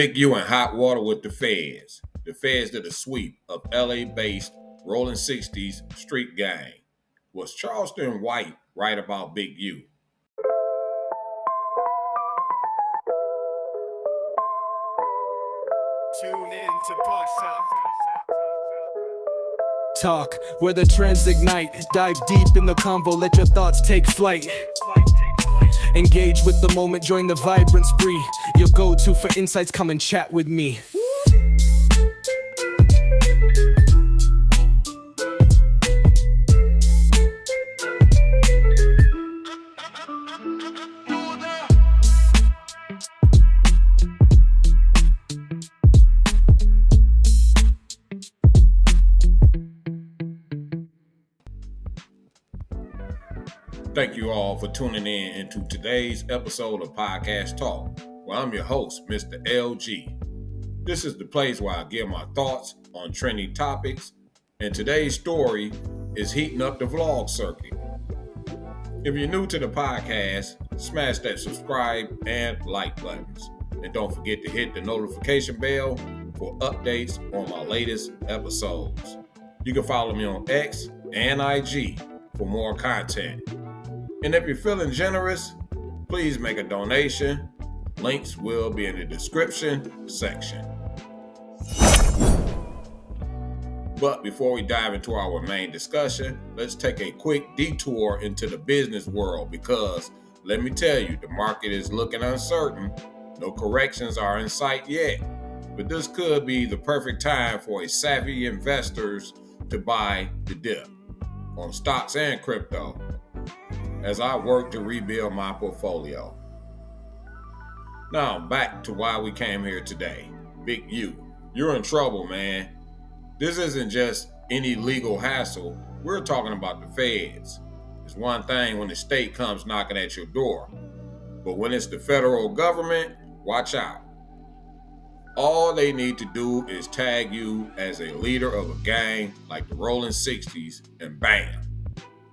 BigU in hot water with the FEDS. The FEDS did a sweep of LA-based Rollin 60s street gang. Was CharlestonWhite right about BigU? Tune in to Bus Up. Talk, where the trends ignite. Dive deep in the convo, let your thoughts take flight. Engage with the moment, join the vibrant spree. Your go-to for insights, come and chat with me. Thank you all for tuning in into today's episode of Podcast Talk, where I'm your host, Mr. LG. This is the place where I give my thoughts on trending topics, and today's story is heating up the vlog circuit. If you're new to the podcast, smash that subscribe and like buttons. And don't forget to hit the notification bell for updates on my latest episodes. You can follow me on X and IG for more content. And if you're feeling generous, please make a donation. Links will be in the description section. But before we dive into our main discussion, let's take a quick detour into the business world because, let me tell you, the market is looking uncertain. No corrections are in sight yet, but this could be the perfect time for savvy investors to buy the dip on stocks and crypto as I work to rebuild my portfolio. Now, back to why we came here today. BigU, you're in trouble, man. This isn't just any legal hassle. We're talking about the feds. It's one thing when the state comes knocking at your door, but when it's the federal government, watch out. All they need to do is tag you as a leader of a gang like the Rollin 60s, and bam,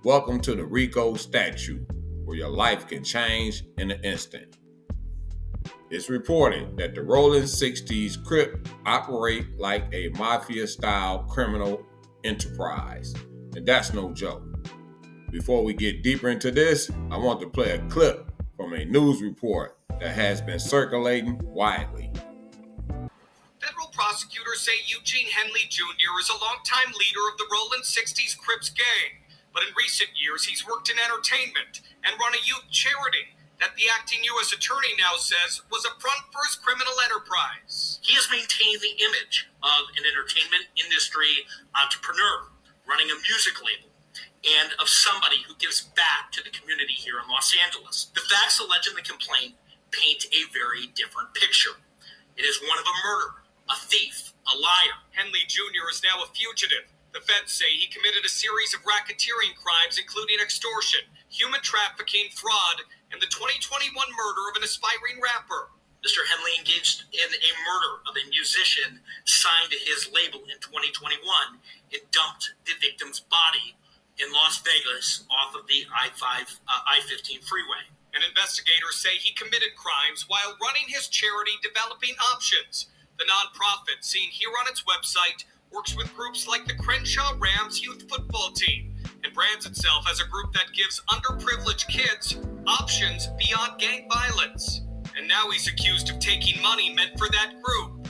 welcome to the RICO statute, where your life can change in an instant. It's reported that the Rollin 60s Crip operate like a mafia-style criminal enterprise, and that's no joke. Before we get deeper into this, I want to play a clip from a news report that has been circulating widely. Federal prosecutors say Eugene Henley Jr. is a longtime leader of the Rollin 60s Crips gang, but in recent years he's worked in entertainment and run a youth charity that the acting U.S. attorney now says was a front for his criminal enterprise. He has maintained the image of an entertainment industry entrepreneur running a music label and of somebody who gives back to the community here in Los Angeles. The facts alleged in the complaint paint a very different picture. It is one of a murderer, a thief, a liar. Henley Jr. is now a fugitive. The feds say he committed a series of racketeering crimes, including extortion, human trafficking, fraud, and the 2021 murder of an aspiring rapper. Mr. Henley engaged in a murder of a musician signed to his label in 2021 and dumped the victim's body in Las Vegas off of the I-15 freeway. And investigators say he committed crimes while running his charity Developing Options. The nonprofit, seen here on its website, works with groups like the Crenshaw Rams youth football team and brands itself as a group that gives underprivileged kids options beyond gang violence. And now he's accused of taking money meant for that group.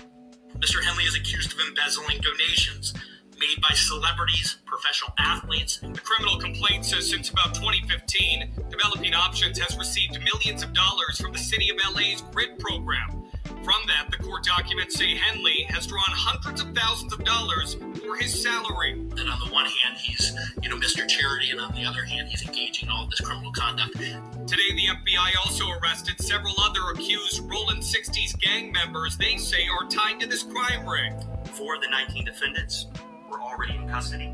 Mr. Henley is accused of embezzling donations made by celebrities, professional athletes. The criminal complaint says since about 2015, Developing Options has received millions of dollars from the city of LA's GRID program. From that, the court documents say Henley has drawn hundreds of thousands of dollars for his salary. And on the one hand, he's, Mr. Charity, and on the other hand, he's engaging in all this criminal conduct. Today, the FBI also arrested several other accused Rollin 60s gang members they say are tied to this crime ring. 4 of the 19 defendants were already in custody,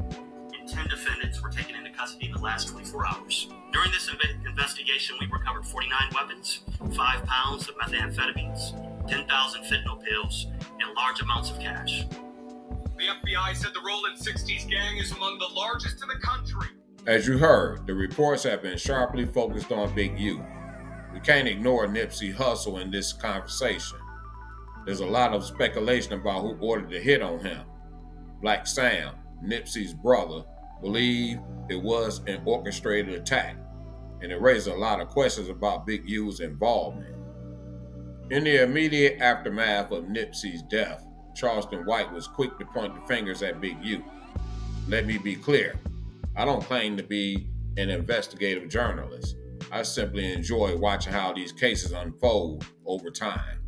and 10 defendants were taken into custody in the last 24 hours. During this investigation, we recovered 49 weapons, 5 pounds of methamphetamines, 10,000 fentanyl pills, and large amounts of cash. The FBI said the Rollin 60s gang is among the largest in the country. As you heard, the reports have been sharply focused on BigU. We can't ignore Nipsey Hussle in this conversation. There's a lot of speculation about who ordered the hit on him. Black Sam, Nipsey's brother, believed it was an orchestrated attack, and it raised a lot of questions about Big U's involvement. In the immediate aftermath of Nipsey's death, CharlestonWhite was quick to point the fingers at Big U. Let me be clear, I don't claim to be an investigative journalist. I simply enjoy watching how these cases unfold over time.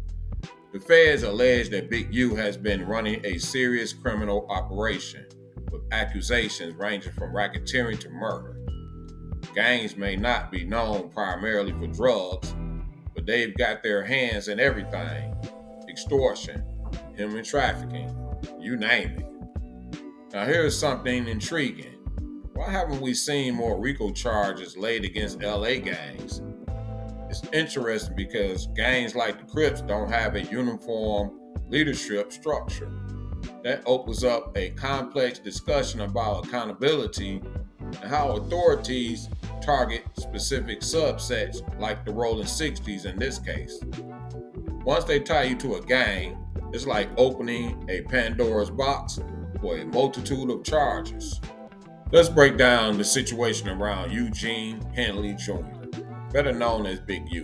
The feds allege that Big U has been running a serious criminal operation with accusations ranging from racketeering to murder. Gangs may not be known primarily for drugs, but they've got their hands in everything: extortion, human trafficking, you name it. Now here's something intriguing. Why haven't we seen more RICO charges laid against LA gangs? It's interesting because gangs like the Crips don't have a uniform leadership structure. That opens up a complex discussion about accountability and how authorities target specific subsets like the Rolling 60s in this case. Once they tie you to a gang, it's like opening a Pandora's box for a multitude of charges. Let's break down the situation around Eugene Henley Jr., better known as Big U.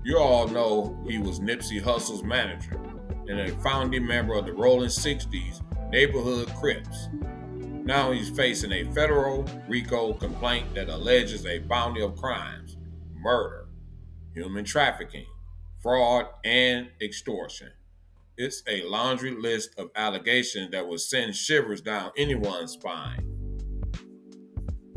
You all know he was Nipsey Hussle's manager and a founding member of the Rolling 60s neighborhood Crips. Now he's facing a federal RICO complaint that alleges a bounty of crimes: murder, human trafficking, fraud, and extortion. It's a laundry list of allegations that will send shivers down anyone's spine.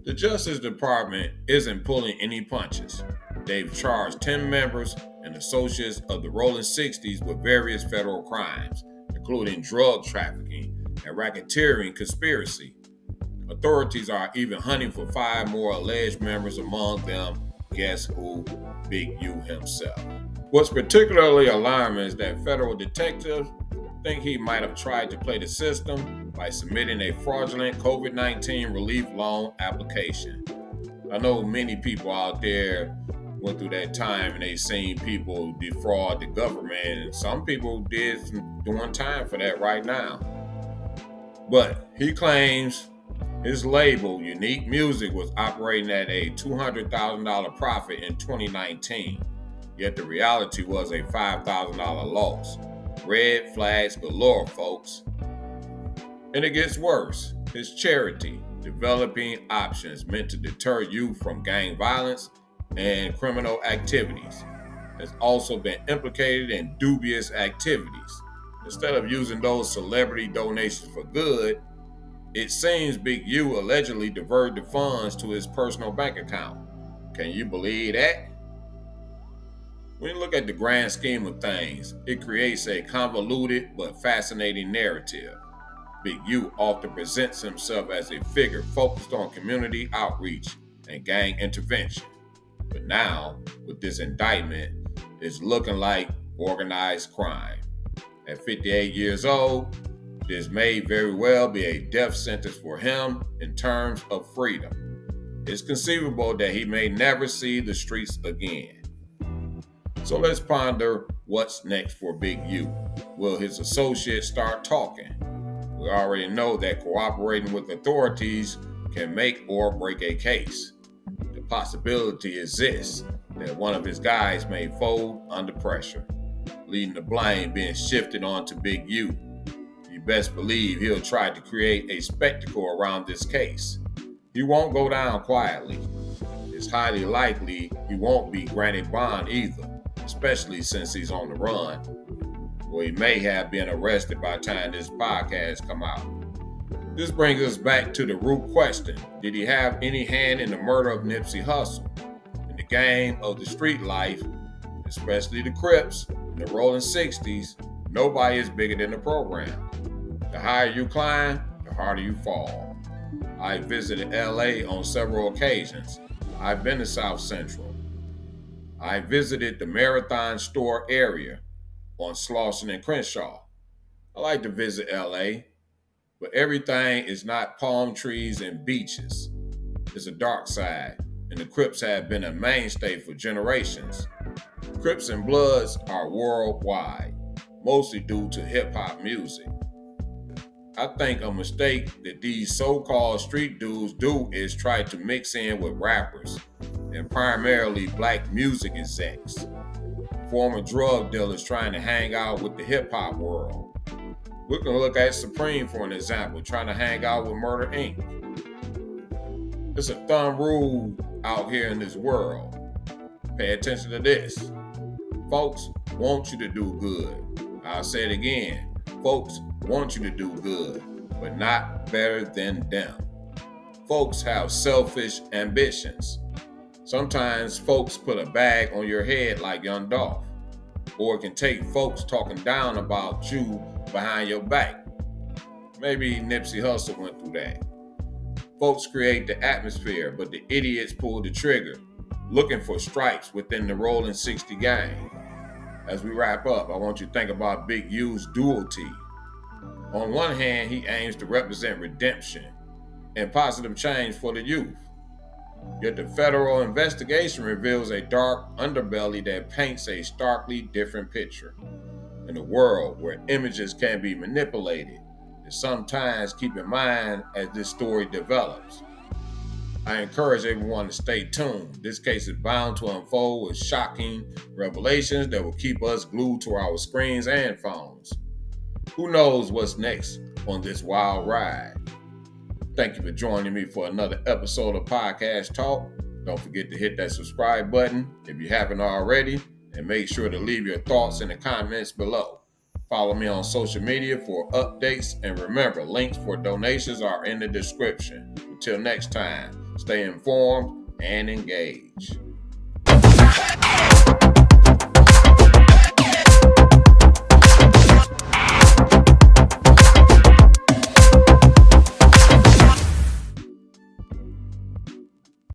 The Justice Department isn't pulling any punches. They've charged 10 members and associates of the Rolling 60s with various federal crimes, including drug trafficking and racketeering conspiracy. Authorities are even hunting for 5 more alleged members, among them, guess who? Big U himself. What's particularly alarming is that federal detectives think he might have tried to play the system by submitting a fraudulent COVID-19 relief loan application. I know many people out there went through that time and they seen people defraud the government, and some people doing time for that right now. But he claims his label, Unique Music, was operating at a $200,000 profit in 2019, yet the reality was a $5,000 loss. Red flags galore, folks. And it gets worse. His charity, Developing Options, meant to deter youth from gang violence and criminal activities, has also been implicated in dubious activities. Instead of using those celebrity donations for good, it seems Big U allegedly diverted the funds to his personal bank account. Can you believe that? When you look at the grand scheme of things, it creates a convoluted but fascinating narrative. Big U often presents himself as a figure focused on community outreach and gang intervention. But now, with this indictment, it's looking like organized crime. At 58 years old, this may very well be a death sentence for him in terms of freedom. It's conceivable that he may never see the streets again. So let's ponder what's next for Big U. Will his associates start talking? We already know that cooperating with authorities can make or break a case. The possibility exists that one of his guys may fold under pressure, leading the blame being shifted onto Big U. You best believe he'll try to create a spectacle around this case. He won't go down quietly. It's highly likely he won't be granted bond either, especially since he's on the run. Well, he may have been arrested by the time this podcast come out. This brings us back to the root question. Did he have any hand in the murder of Nipsey Hussle? In the game of the street life, especially the Crips and the Rolling 60s, nobody is bigger than the program. The higher you climb, the harder you fall. I visited LA on several occasions. I've been to South Central. I visited the Marathon Store area on Slauson and Crenshaw. I like to visit LA, but everything is not palm trees and beaches. It's a dark side, and the Crips have been a mainstay for generations. Crips and Bloods are worldwide. mostly due to hip-hop music. I think a mistake that these so-called street dudes do is try to mix in with rappers, and primarily black music execs, former drug dealers trying to hang out with the hip-hop world. We can look at Supreme for an example, trying to hang out with Murder Inc. It's a thumb rule out here in this world. Pay attention to this. Folks want you to do good. I'll say it again. Folks want you to do good, but not better than them. Folks have selfish ambitions. Sometimes folks put a bag on your head like Young Dolph, or it can take folks talking down about you behind your back. Maybe Nipsey Hussle went through that. Folks create the atmosphere, but the idiots pull the trigger, looking for stripes within the Rollin 60 gang. As we wrap up, I want you to think about BigU's duality. On one hand, he aims to represent redemption and positive change for the youth. Yet the federal investigation reveals a dark underbelly that paints a starkly different picture. In a world where images can be manipulated, and sometimes keep in mind as this story develops. I encourage everyone to stay tuned. This case is bound to unfold with shocking revelations that will keep us glued to our screens and phones. Who knows what's next on this wild ride? Thank you for joining me for another episode of Podcast Talk. Don't forget to hit that subscribe button if you haven't already, and make sure to leave your thoughts in the comments below. Follow me on social media for updates, and remember, links for donations are in the description. Until next time, stay informed and engaged.